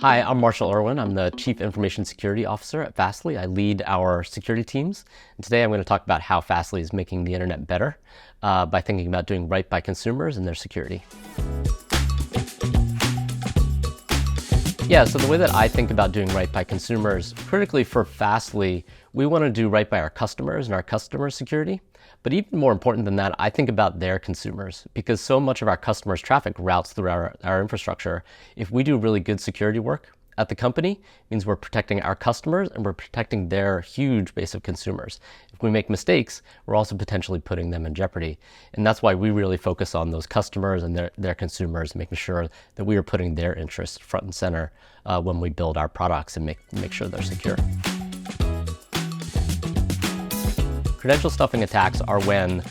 Hi, I'm Marshall Erwin. I'm the Chief Information Security Officer at Fastly. I lead our security teams. And today I'm going to talk about how Fastly is making the internet better by thinking about doing right by consumers and their security. Yeah, so the way that I think about doing right by consumers, critically for Fastly, we want to do right by our customers and our customer security. But even more important than that, I think about their consumers, because so much of our customers' traffic routes through our infrastructure. If we do really good security work at the company, it means we're protecting our customers and we're protecting their huge base of consumers. If we make mistakes, we're also potentially putting them in jeopardy. And that's why we really focus on those customers and their consumers, making sure that we are putting their interests front and center when we build our products and make sure they're secure. Credential stuffing attacks are when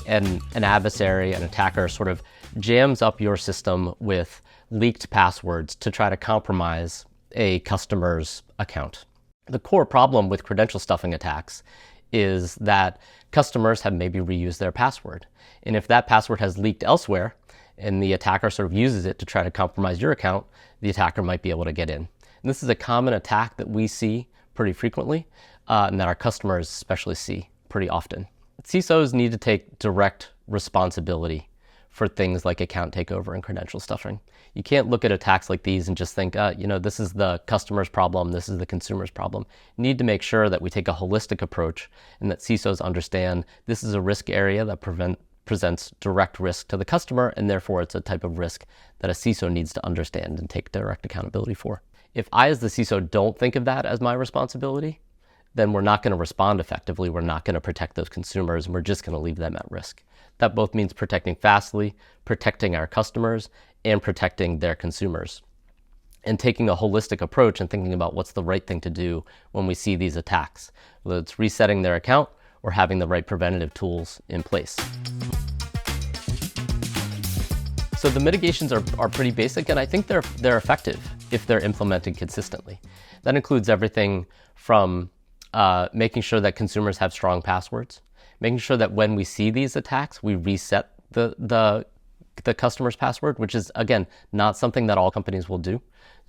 an adversary, an attacker, sort of jams up your system with leaked passwords to try to compromise a customer's account. The core problem with credential stuffing attacks is that customers have maybe reused their password. And if that password has leaked elsewhere and the attacker sort of uses it to try to compromise your account, the attacker might be able to get in. And this is a common attack that we see pretty frequently and that our customers especially see pretty often. CISOs need to take direct responsibility for things like account takeover and credential stuffing. You can't look at attacks like these and just think, this is the customer's problem, this is the consumer's problem. You need to make sure that we take a holistic approach and that CISOs understand this is a risk area that presents direct risk to the customer, and therefore it's a type of risk that a CISO needs to understand and take direct accountability for. If I, as the CISO, don't think of that as my responsibility, then we're not going to respond effectively, we're not going to protect those consumers, and we're just going to leave them at risk. That both means protecting Fastly, protecting our customers, and protecting their consumers. And taking a holistic approach and thinking about what's the right thing to do when we see these attacks, whether it's resetting their account or having the right preventative tools in place. So the mitigations are pretty basic, and I think they're effective if they're implemented consistently. That includes everything from making sure that consumers have strong passwords, making sure that when we see these attacks, we reset the customer's password, which is, again, not something that all companies will do,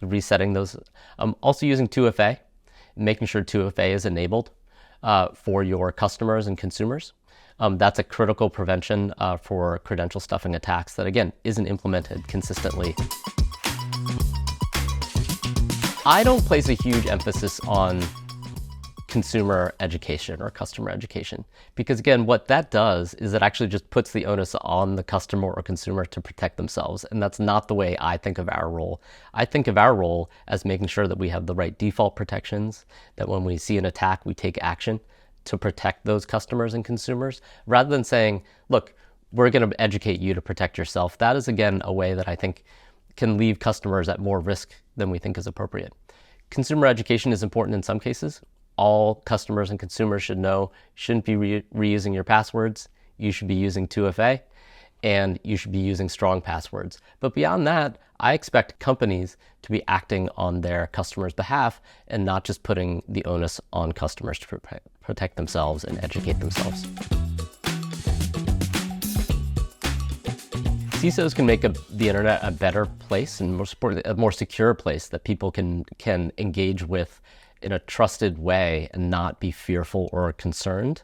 resetting those. Also using 2FA, making sure 2FA is enabled for your customers and consumers. That's a critical prevention for credential stuffing attacks that, again, isn't implemented consistently. I don't place a huge emphasis on consumer education or customer education, because again, what that does is it actually just puts the onus on the customer or consumer to protect themselves, and that's not the way I think of our role. I think of our role as making sure that we have the right default protections, that when we see an attack, we take action to protect those customers and consumers, rather than saying, look, we're going to educate you to protect yourself. That is, again, a way that I think can leave customers at more risk than we think is appropriate. Consumer education is important in some cases. All customers and consumers should know you shouldn't be reusing your passwords, you should be using 2FA, and you should be using strong passwords. But beyond that, I expect companies to be acting on their customers' behalf and not just putting the onus on customers to protect themselves and educate themselves. CISOs can make the internet a better place and a more secure place that people can engage with in a trusted way and not be fearful or concerned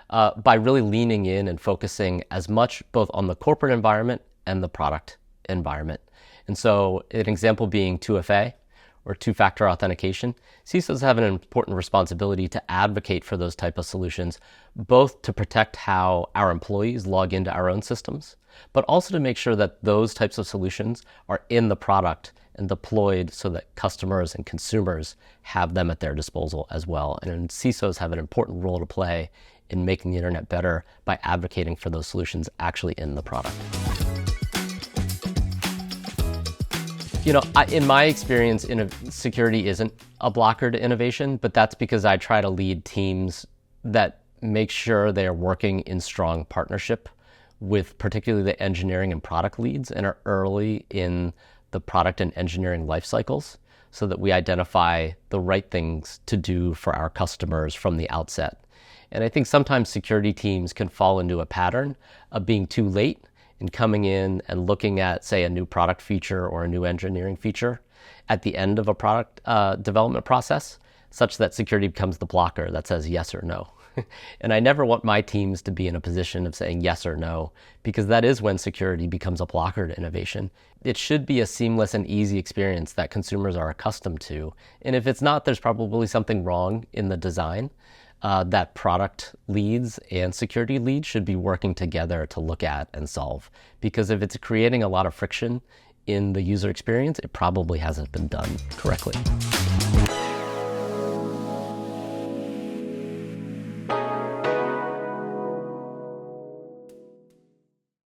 by really leaning in and focusing as much both on the corporate environment and the product environment. And so an example being 2FA or two-factor authentication. CISOs have an important responsibility to advocate for those type of solutions, both to protect how our employees log into our own systems, but also to make sure that those types of solutions are in the product and deployed so that customers and consumers have them at their disposal as well. And CISOs have an important role to play in making the internet better by advocating for those solutions actually in the product. In my experience, security isn't a blocker to innovation, but that's because I try to lead teams that make sure they are working in strong partnership with particularly the engineering and product leads and are early in the product and engineering life cycles so that we identify the right things to do for our customers from the outset. And I think sometimes security teams can fall into a pattern of being too late in coming in and looking at, say, a new product feature or a new engineering feature at the end of a product development process, such that security becomes the blocker that says yes or no. And I never want my teams to be in a position of saying yes or no, because that is when security becomes a blocker to innovation. It should be a seamless and easy experience that consumers are accustomed to. And if it's not, there's probably something wrong in the design that product leads and security leads should be working together to look at and solve. Because if it's creating a lot of friction in the user experience, it probably hasn't been done correctly.